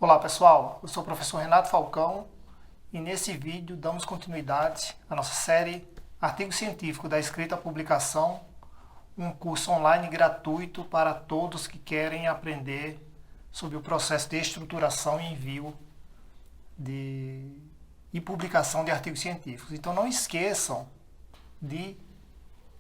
Olá pessoal, eu sou o professor Renato Falcão e nesse vídeo damos continuidade à nossa série Artigo Científico da Escrita à Publicação, um curso online gratuito para todos que querem aprender sobre o processo de estruturação e envio e publicação de artigos científicos. Então não esqueçam de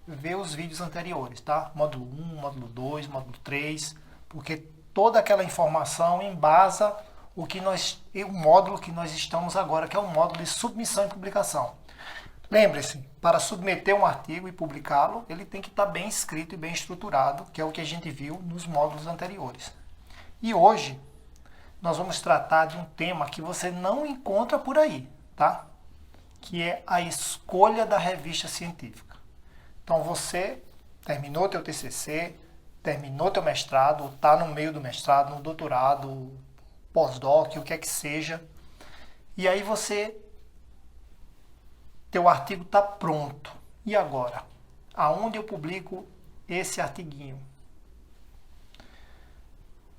ver os vídeos anteriores, tá? Módulo 1, módulo 2, módulo 3, porque toda aquela informação embasa o módulo que nós estamos agora, que é o módulo de submissão e publicação. Lembre-se, para submeter um artigo e publicá-lo, ele tem que estar bem escrito e bem estruturado, que é o que a gente viu nos módulos anteriores. E hoje nós vamos tratar de um tema que você não encontra por aí, tá? Que é a escolha da revista científica. Então você terminou teu TCC, terminou teu mestrado, ou está no meio do mestrado, no doutorado, pós-doc, o que é que seja, e aí teu artigo está pronto. E agora? Aonde eu publico esse artiguinho?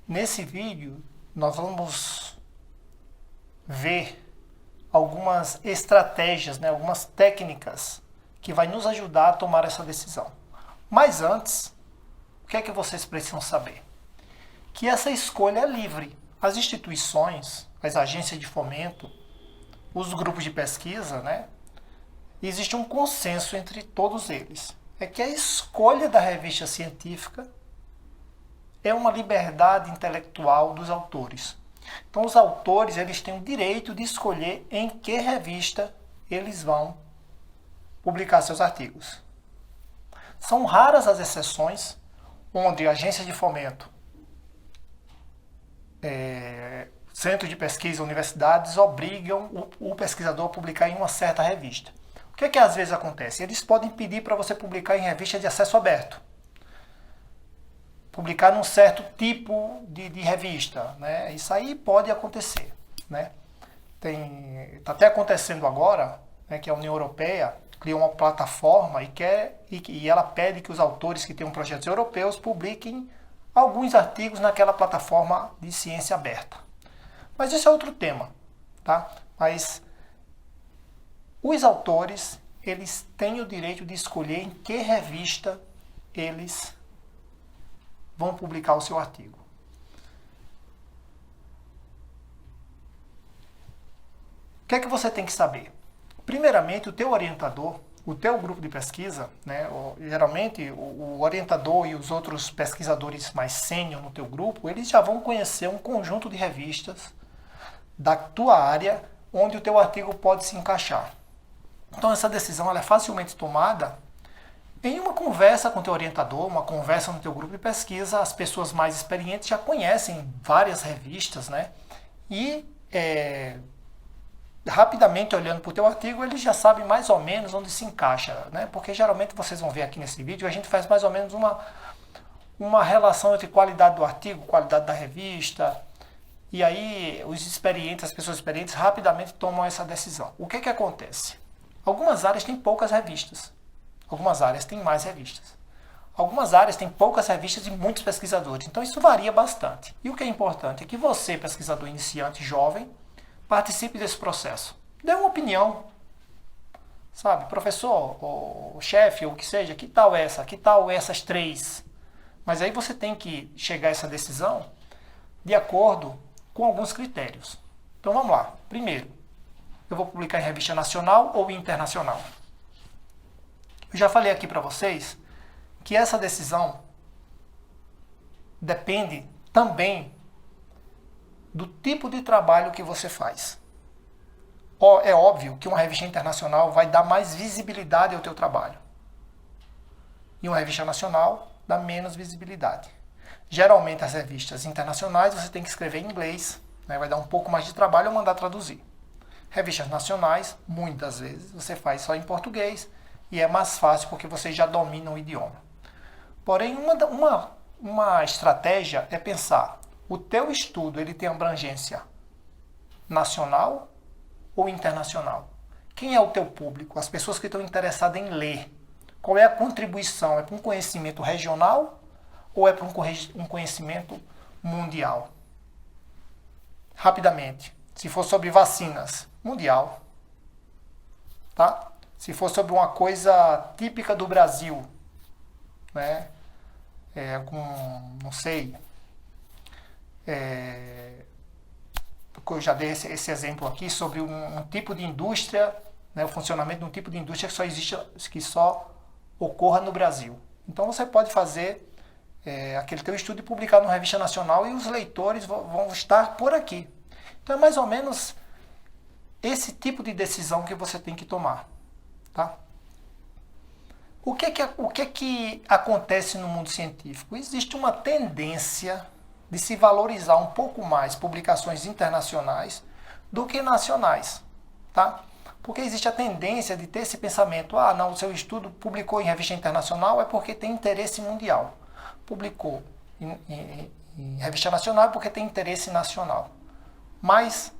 Nesse vídeo nós vamos ver algumas estratégias, algumas técnicas que vai nos ajudar a tomar essa decisão. Mas antes, o que é que vocês precisam saber? Que essa escolha é livre. As instituições, as agências de fomento, os grupos de pesquisa, existe um consenso entre todos eles. É que a escolha da revista científica é uma liberdade intelectual dos autores. Então os autores eles têm o direito de escolher em que revista eles vão publicar seus artigos. São raras as exceções onde agências de fomento, centros de pesquisa, universidades obrigam o pesquisador a publicar em uma certa revista. O que é que às vezes acontece? Eles podem pedir para você publicar em revista de acesso aberto. Publicar num certo tipo de revista. Isso aí pode acontecer. Está até acontecendo agora, que a União Europeia criou uma plataforma e ela pede que os autores que tenham projetos europeus publiquem alguns artigos naquela plataforma de ciência aberta. Mas isso é outro tema, tá? Mas os autores, eles têm o direito de escolher em que revista eles vão publicar o seu artigo. O que é que você tem que saber? Primeiramente, o teu orientador, o teu grupo de pesquisa, geralmente o orientador e os outros pesquisadores mais sênior no teu grupo, eles já vão conhecer um conjunto de revistas da tua área onde o teu artigo pode se encaixar. Então essa decisão ela é facilmente tomada em uma conversa com o teu orientador, uma conversa no teu grupo de pesquisa. As pessoas mais experientes já conhecem várias revistas, e rapidamente olhando para o teu artigo, eles já sabem mais ou menos onde se encaixa, porque geralmente vocês vão ver aqui nesse vídeo, a gente faz mais ou menos uma relação entre qualidade do artigo, qualidade da revista, e aí as pessoas experientes rapidamente tomam essa decisão. O que é que acontece? Algumas áreas têm poucas revistas, algumas áreas têm mais revistas. Algumas áreas têm poucas revistas e muitos pesquisadores, então isso varia bastante. E o que é importante é que você, pesquisador iniciante jovem, participe desse processo. Dê uma opinião. Sabe, professor, ou chefe, ou o que seja, que tal essa? Que tal essas três? Mas aí você tem que chegar a essa decisão de acordo com alguns critérios. Então vamos lá. Primeiro, eu vou publicar em revista nacional ou internacional? Eu já falei aqui para vocês que essa decisão depende também do tipo de trabalho que você faz. É óbvio que uma revista internacional vai dar mais visibilidade ao teu trabalho. E uma revista nacional dá menos visibilidade. Geralmente as revistas internacionais você tem que escrever em inglês, vai dar um pouco mais de trabalho ou mandar traduzir. Revistas nacionais, muitas vezes, você faz só em português e é mais fácil porque você já domina o idioma. Porém, uma estratégia é pensar: o teu estudo ele tem abrangência nacional ou internacional? Quem é o teu público? As pessoas que estão interessadas em ler. Qual é a contribuição? É para um conhecimento regional ou é para um conhecimento mundial? rapidamente. Se for sobre vacinas, mundial. Tá? Se for sobre uma coisa típica do Brasil, né? Não sei, eu já dei esse exemplo aqui sobre um tipo de indústria, né, o funcionamento de um tipo de indústria que só ocorra no Brasil. Então você pode fazer aquele teu estudo e publicar numa revista nacional e os leitores vão estar por aqui. Então é mais ou menos esse tipo de decisão que você tem que tomar. Tá? O que que acontece no mundo científico? Existe uma tendência de se valorizar um pouco mais publicações internacionais do que nacionais. Tá? Porque existe a tendência de ter esse pensamento, não, o seu estudo publicou em revista internacional é porque tem interesse mundial. Publicou em revista nacional é porque tem interesse nacional. Mas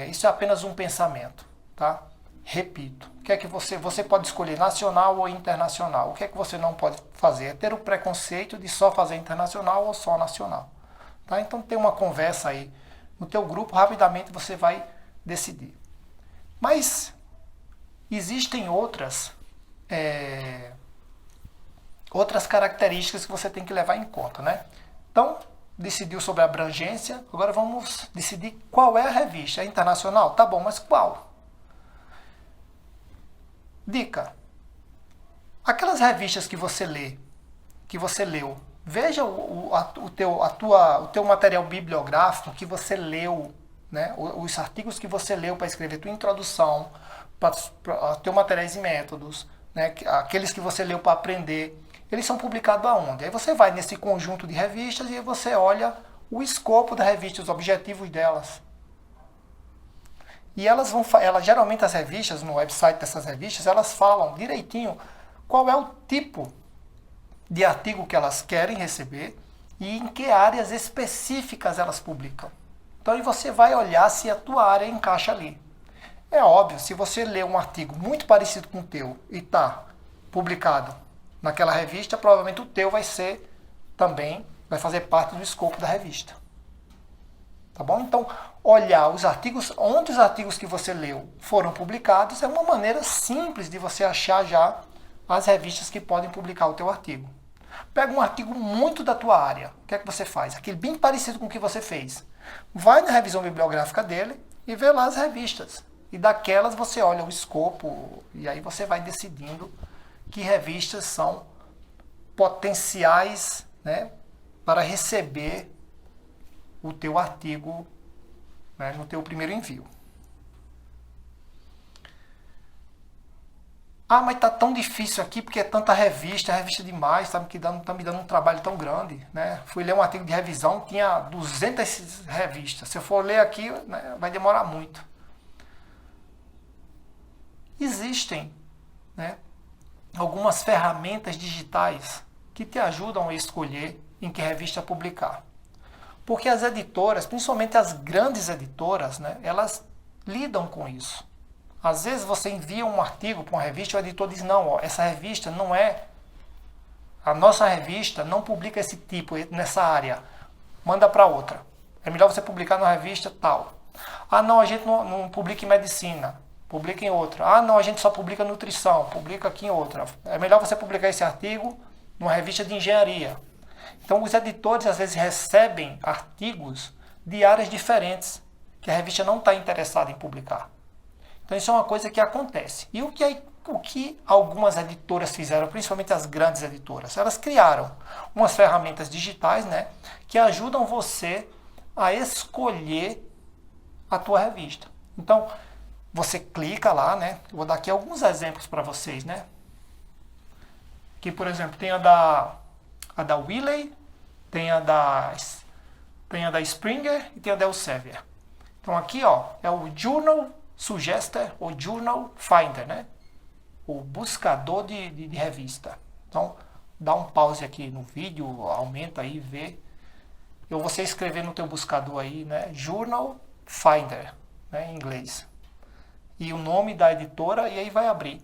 isso é apenas um pensamento. Tá? Repito, o que é que você pode escolher nacional ou internacional? O que é que você não pode fazer? É ter o preconceito de só fazer internacional ou só nacional. Tá? Então tem uma conversa aí no teu grupo, rapidamente você vai decidir. Mas existem outras características que você tem que levar em conta, né? Então, decidiu sobre a abrangência, agora vamos decidir qual é a revista. É internacional? Tá bom, mas qual? Dica. Aquelas revistas que você leu, veja o teu material bibliográfico que você leu, né? Os artigos que você leu para escrever tua introdução, para teu materiais e métodos, né? Aqueles que você leu para aprender, eles são publicados aonde? Aí você vai nesse conjunto de revistas e aí você olha o escopo da revista, os objetivos delas. E geralmente as revistas, no website dessas revistas, elas falam direitinho qual é o tipo de artigo que elas querem receber e em que áreas específicas elas publicam. Então aí você vai olhar se a tua área encaixa ali. É óbvio, se você lê um artigo muito parecido com o teu e está publicado naquela revista, provavelmente o teu vai fazer parte do escopo da revista. Tá bom? Então, olhar onde os artigos que você leu foram publicados é uma maneira simples de você achar já as revistas que podem publicar o teu artigo. Pega um artigo muito da tua área, o que é que você faz? Aquele bem parecido com o que você fez. Vai na revisão bibliográfica dele e vê lá as revistas. E daquelas você olha o escopo e aí você vai decidindo que revistas são potenciais, né, para receber o teu artigo, né, no teu primeiro envio. Mas tá tão difícil aqui porque é tanta revista demais, tá me dando um trabalho tão grande, né? Fui ler um artigo de revisão, tinha 200 revistas. Se eu for ler aqui, né, vai demorar muito. Existem, né, algumas ferramentas digitais que te ajudam a escolher em que revista publicar. Porque as editoras, principalmente as grandes editoras, né, elas lidam com isso. Às vezes você envia um artigo para uma revista e o editor diz, não, essa revista não é... A nossa revista não publica esse tipo, nessa área. Manda para outra. É melhor você publicar numa revista tal. Não, a gente não publica em medicina. Publica em outra. Não, a gente só publica nutrição. Publica aqui em outra. É melhor você publicar esse artigo numa revista de engenharia. Então, os editores, às vezes, recebem artigos de áreas diferentes que a revista não está interessada em publicar. Então, isso é uma coisa que acontece. E o que algumas editoras fizeram, principalmente as grandes editoras? Elas criaram umas ferramentas digitais, né, que ajudam você a escolher a tua revista. Então, você clica lá, né? Eu vou dar aqui alguns exemplos para vocês, né? Que, por exemplo, tem a da Wiley, tem a da Springer e tem a da Elsevier. Então aqui, ó, é o Journal Suggester ou Journal Finder, né? O buscador de revista. Então, dá um pause aqui no vídeo, aumenta aí, vê. Eu vou você escrever no teu buscador aí, né? Journal Finder, né, em inglês. E o nome da editora e aí vai abrir.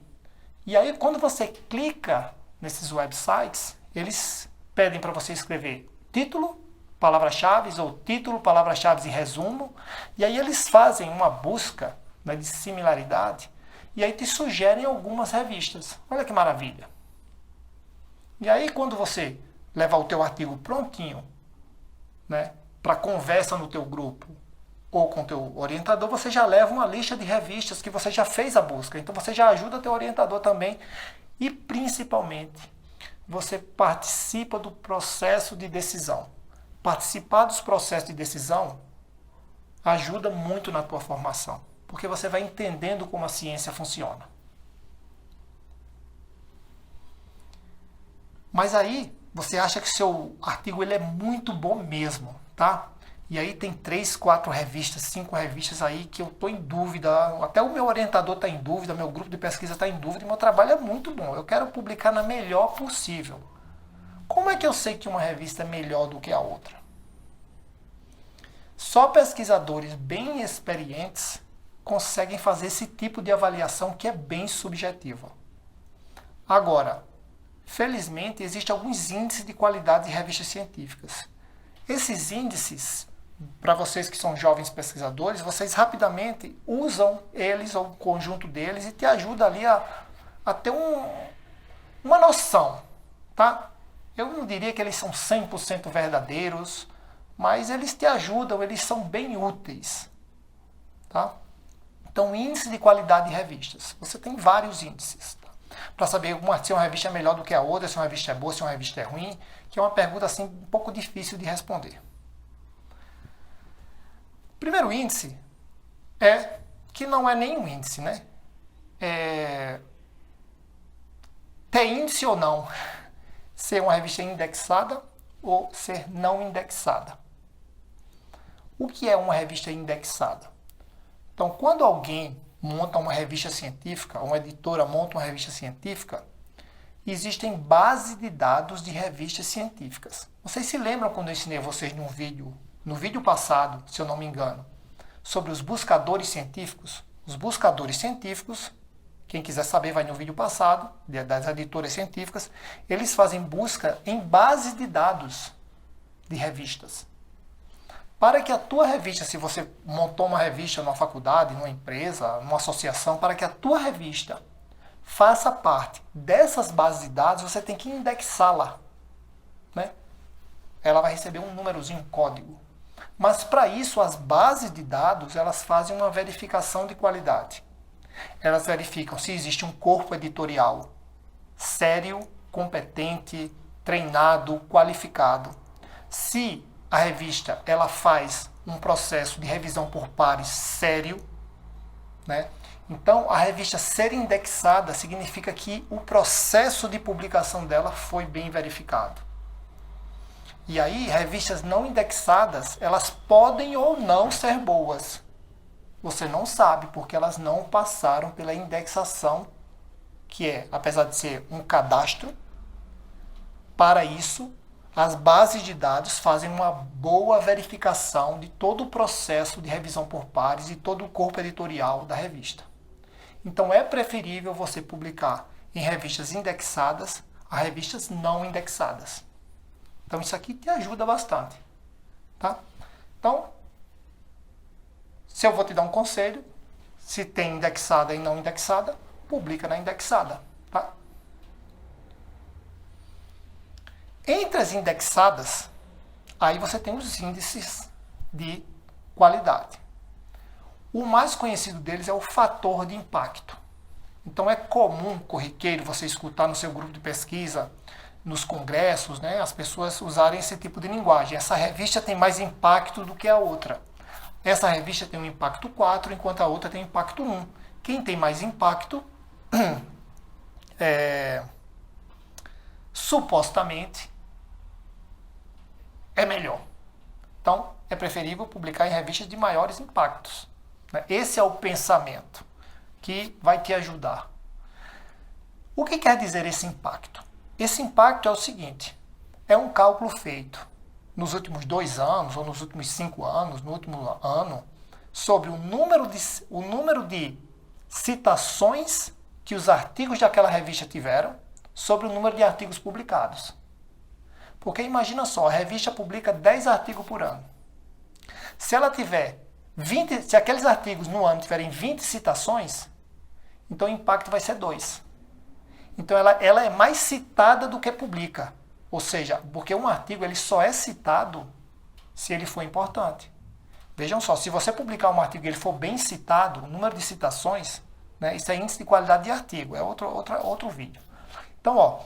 E aí quando você clica nesses websites, eles pedem para você escrever título, palavras-chave, ou título, palavras-chave e resumo, e aí eles fazem uma busca, né, de similaridade, e aí te sugerem algumas revistas. Olha que maravilha. E aí quando você levar o teu artigo prontinho, né, para conversa no teu grupo, ou com o teu orientador, você já leva uma lista de revistas que você já fez a busca. Então você já ajuda teu orientador também. E principalmente, você participa do processo de decisão. Participar dos processos de decisão ajuda muito na tua formação, porque você vai entendendo como a ciência funciona. Mas aí, você acha que seu artigo ele é muito bom mesmo, tá? E aí tem 3, 4 revistas, 5 revistas aí que eu estou em dúvida, até o meu orientador está em dúvida, meu grupo de pesquisa está em dúvida, e meu trabalho é muito bom, eu quero publicar na melhor possível. Como é que eu sei que uma revista é melhor do que a outra? Só pesquisadores bem experientes conseguem fazer esse tipo de avaliação que é bem subjetiva. Agora, felizmente, existem alguns índices de qualidade de revistas científicas. Esses índices, para vocês que são jovens pesquisadores, vocês rapidamente usam eles, ou o conjunto deles, e te ajuda ali a ter uma noção, tá? Eu não diria que eles são 100% verdadeiros, mas eles te ajudam, eles são bem úteis, tá? Então, índice de qualidade de revistas. Você tem vários índices, tá? Para saber se uma revista é melhor do que a outra, se uma revista é boa, se uma revista é ruim, que é uma pergunta assim um pouco difícil de responder. Primeiro índice é que não é nenhum índice, né? Ter índice ou não, ser uma revista indexada ou ser não indexada. O que é uma revista indexada? Então, quando alguém monta uma revista científica, uma editora monta uma revista científica, existem bases de dados de revistas científicas. Vocês se lembram quando eu ensinei vocês no vídeo passado, se eu não me engano, sobre os buscadores científicos? Os buscadores científicos, quem quiser saber vai no vídeo passado, das editoras científicas, eles fazem busca em bases de dados de revistas. Para que a tua revista, se você montou uma revista numa faculdade, numa empresa, numa associação, para que a tua revista faça parte dessas bases de dados, você tem que indexá-la, né? Ela vai receber um númerozinho, um código. Mas para isso, as bases de dados, elas fazem uma verificação de qualidade. Elas verificam se existe um corpo editorial sério, competente, treinado, qualificado. Se a revista ela faz um processo de revisão por pares sério, né? Então, a revista ser indexada significa que o processo de publicação dela foi bem verificado. E aí, revistas não indexadas, elas podem ou não ser boas. Você não sabe, porque elas não passaram pela indexação, que é, apesar de ser um cadastro, para isso, as bases de dados fazem uma boa verificação de todo o processo de revisão por pares e todo o corpo editorial da revista. Então é preferível você publicar em revistas indexadas a revistas não indexadas. Então isso aqui te ajuda bastante, tá? Então, se eu vou te dar um conselho, se tem indexada e não indexada, publica na indexada, tá? Entre as indexadas, aí você tem os índices de qualidade. O mais conhecido deles é o fator de impacto. Então é comum, corriqueiro, você escutar no seu grupo de pesquisa, nos congressos, né, as pessoas usarem esse tipo de linguagem. Essa revista tem mais impacto do que a outra. Essa revista tem um impacto 4, enquanto a outra tem impacto 1. Quem tem mais impacto, supostamente, é melhor. Então, é preferível publicar em revistas de maiores impactos. Esse é o pensamento que vai te ajudar. O que quer dizer esse impacto? Esse impacto é o seguinte, é um cálculo feito nos últimos 2 anos, ou nos últimos 5 anos, no último ano, sobre o número de citações que os artigos daquela revista tiveram, sobre o número de artigos publicados. Porque imagina só, a revista publica 10 artigos por ano. Se ela tiver 20, se aqueles artigos no ano tiverem 20 citações, então o impacto vai ser 2. Então ela é mais citada do que publica. Ou seja, porque um artigo ele só é citado se ele for importante. Vejam só, se você publicar um artigo e ele for bem citado, o número de citações, né, isso é índice de qualidade de artigo, é outro vídeo. Então, ó,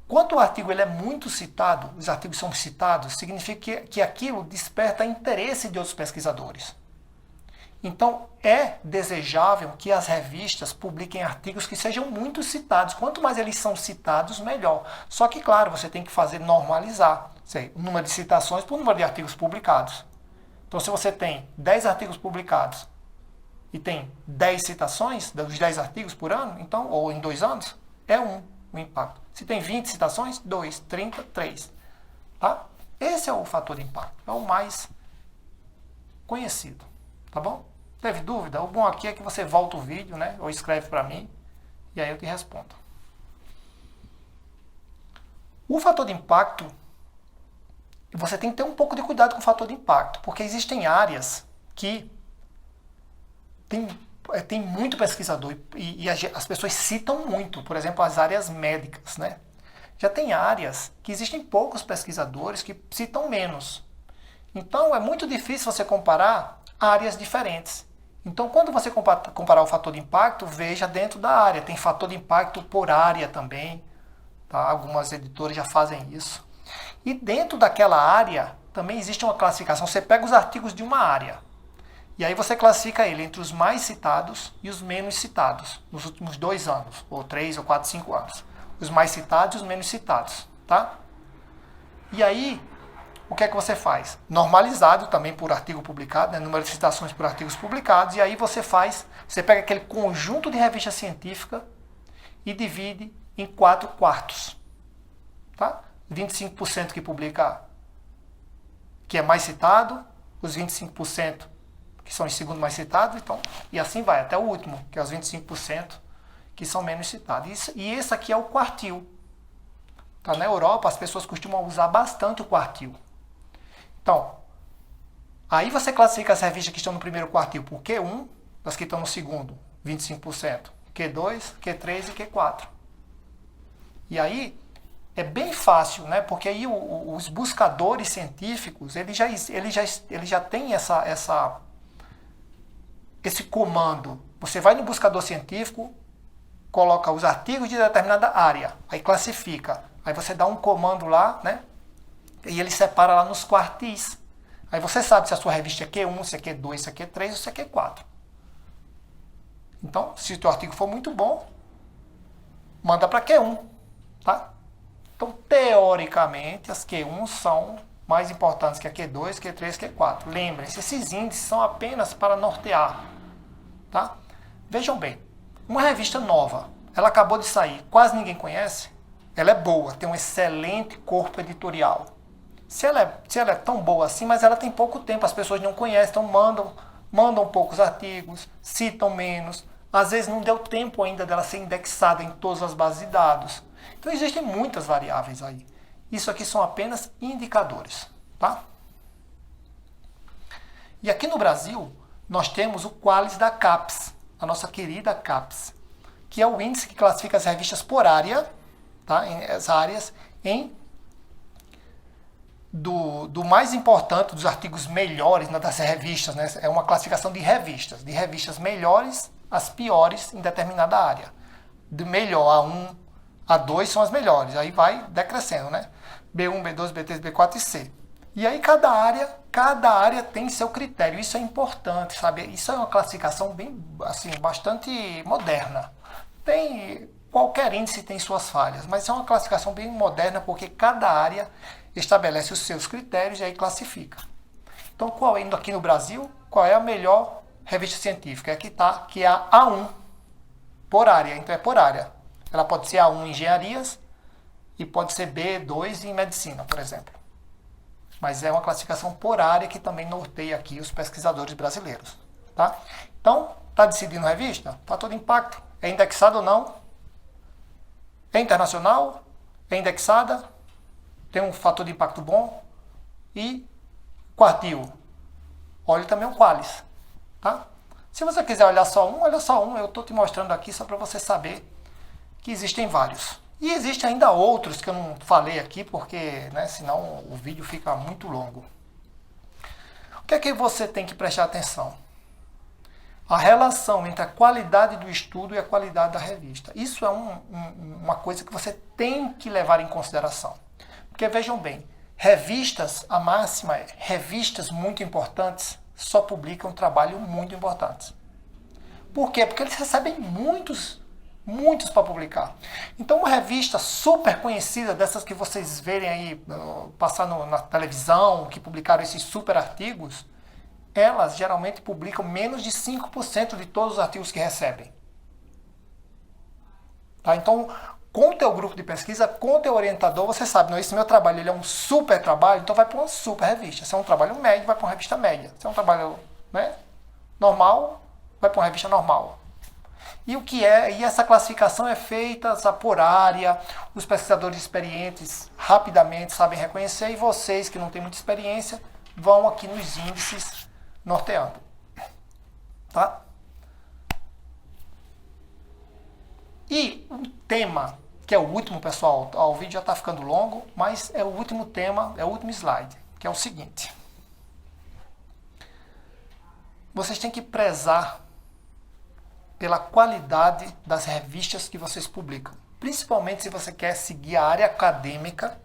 quando o artigo ele é muito citado, os artigos são citados, significa que aquilo desperta interesse de outros pesquisadores. Então, é desejável que as revistas publiquem artigos que sejam muito citados. Quanto mais eles são citados, melhor. Só que, claro, você tem que fazer normalizar o número de citações por número de artigos publicados. Então, se você tem 10 artigos publicados e tem 10 citações dos 10 artigos por ano, então, ou em 2 anos, é 1 o impacto. Se tem 20 citações, 2, 30, 3. Tá? Esse é o fator de impacto. É o mais conhecido. Tá bom? Teve dúvida? O bom aqui é que você volta o vídeo, né? Ou escreve para mim e aí eu te respondo. O fator de impacto, você tem que ter um pouco de cuidado com o fator de impacto, porque existem áreas que tem muito pesquisador e as pessoas citam muito, por exemplo, as áreas médicas, né? Já tem áreas que existem poucos pesquisadores que citam menos. Então é muito difícil você comparar áreas diferentes. Então, quando você comparar o fator de impacto, veja dentro da área. Tem fator de impacto por área também. Tá? Algumas editoras já fazem isso. E dentro daquela área, também existe uma classificação. Você pega os artigos de uma área. E aí você classifica ele entre os mais citados e os menos citados. Nos últimos 2 anos. Ou 3, ou 4, 5 anos. Os mais citados e os menos citados. Tá? E aí, o que é que você faz? Normalizado também por artigo publicado, né? Número de citações por artigos publicados, e aí você pega aquele conjunto de revista científica e divide em 4 quartos. Tá? 25% que publica, que é mais citado, os 25% que são em segundo mais citado, então, e assim vai, até o último, que é os 25% que são menos citados. E esse aqui é o quartil. Tá? Na Europa, as pessoas costumam usar bastante o quartil. Então, aí você classifica as revistas que estão no primeiro quartil por Q1, as que estão no segundo, 25%, Q2, Q3 e Q4. E aí, é bem fácil, né? Porque aí os buscadores científicos, eles já têm esse comando. Você vai no buscador científico, coloca os artigos de determinada área, aí classifica. Aí você dá um comando lá, né? E ele separa lá nos quartis. Aí você sabe se a sua revista é Q1, se é Q2, se é Q3 ou se é Q4. Então, se o teu artigo for muito bom, manda para Q1. Tá? Então, teoricamente, as Q1 são mais importantes que a Q2, Q3, Q4. Lembrem-se, esses índices são apenas para nortear. Tá? Vejam bem, uma revista nova, ela acabou de sair, quase ninguém conhece, ela é boa, tem um excelente corpo editorial. Se ela é tão boa assim, mas ela tem pouco tempo, as pessoas não conhecem, então mandam poucos artigos, citam menos, às vezes não deu tempo ainda dela ser indexada em todas as bases de dados. Então existem muitas variáveis aí. Isso aqui são apenas indicadores. Tá? E aqui no Brasil, nós temos o Qualis da CAPES, a nossa querida CAPES, que é o índice que classifica as revistas por área, tá? As áreas, do mais importante, dos artigos melhores, né, das revistas, né? É uma classificação de revistas melhores às piores em determinada área. De melhor A1, A2 são as melhores, aí vai decrescendo, né? B1, B2, B3, B4 e C. E aí cada área tem seu critério, isso é importante, sabe? Isso é uma classificação bem, assim, bastante moderna. Qualquer índice tem suas falhas, mas é uma classificação bem moderna porque cada área estabelece os seus critérios e aí classifica. Então, indo aqui no Brasil, qual é a melhor revista científica? Aqui está, que é a A1, por área. Então, é por área. Ela pode ser A1 em engenharias e pode ser B2 em medicina, por exemplo. Mas é uma classificação por área que também norteia aqui os pesquisadores brasileiros. Tá? Então, está decidindo a revista? Fator de impacto. É indexado ou não? É internacional? É indexada? tem um fator de impacto bom. E o artigo, olhe também o Qualis, tá? Se você quiser olhar só um, olha só um. Eu estou te mostrando aqui só para você saber que existem vários. E existem ainda outros que eu não falei aqui, porque, né, senão o vídeo fica muito longo. O que é que você tem que prestar atenção? A relação entre a qualidade do estudo e a qualidade da revista. Isso é uma coisa que você tem que levar em consideração. Porque vejam bem, revistas, a máxima é, revistas muito importantes só publicam trabalho muito importantes. Por quê? Porque eles recebem muitos para publicar. Então uma revista super conhecida, dessas que vocês verem aí passar na televisão, que publicaram esses super artigos, elas geralmente publicam menos de 5% de todos os artigos que recebem. Tá? Então, com o teu grupo de pesquisa, com o teu orientador, você sabe, não, esse meu trabalho ele é um super trabalho, então vai para uma super revista. Se é um trabalho médio, vai para uma revista média. Se é um trabalho, né, normal, vai para uma revista normal. E essa classificação é feita por área, os pesquisadores experientes rapidamente sabem reconhecer, e vocês que não têm muita experiência vão aqui nos índices norteando. Tá? E um tema, que é o último, pessoal, o vídeo já está ficando longo, mas é o último tema, é o último slide, que é o seguinte. Vocês têm que prezar pela qualidade das revistas que vocês publicam. Principalmente se você quer seguir a área acadêmica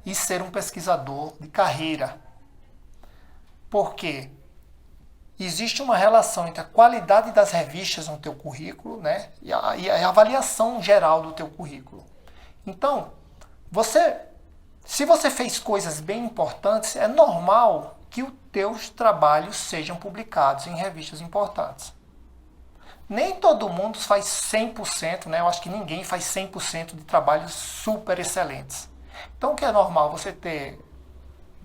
e ser um pesquisador de carreira. Porque existe uma relação entre a qualidade das revistas no teu currículo, né, e a avaliação geral do teu currículo. Então, se você fez coisas bem importantes, é normal que os teus trabalhos sejam publicados em revistas importantes. Nem todo mundo faz 100%, né? Eu acho que ninguém faz 100% de trabalhos super excelentes. Então, o que é normal? Você ter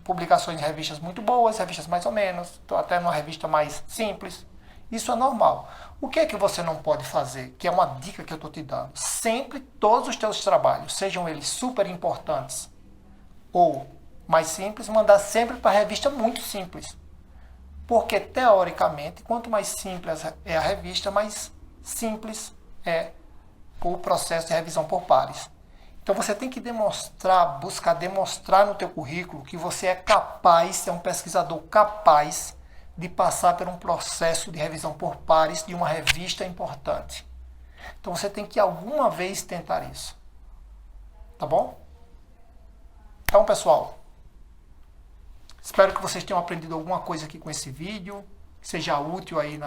publicações em revistas muito boas, revistas mais ou menos, até numa revista mais simples. Isso é normal. O que é que você não pode fazer? Que é uma dica que eu estou te dando. Sempre, todos os teus trabalhos, sejam eles super importantes ou mais simples, mandar sempre para a revista muito simples. Porque, teoricamente, quanto mais simples é a revista, mais simples é o processo de revisão por pares. Então você tem que buscar demonstrar no teu currículo que você é capaz, é um pesquisador capaz de passar por um processo de revisão por pares de uma revista importante. Então você tem que alguma vez tentar isso. Tá bom? Então, pessoal, espero que vocês tenham aprendido alguma coisa aqui com esse vídeo, que seja útil aí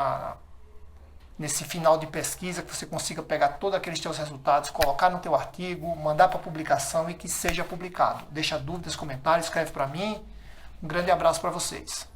nesse final de pesquisa, que você consiga pegar todos aqueles teus resultados, colocar no teu artigo, mandar para publicação e que seja publicado. Deixa dúvidas, comentários, escreve para mim. Um grande abraço para vocês.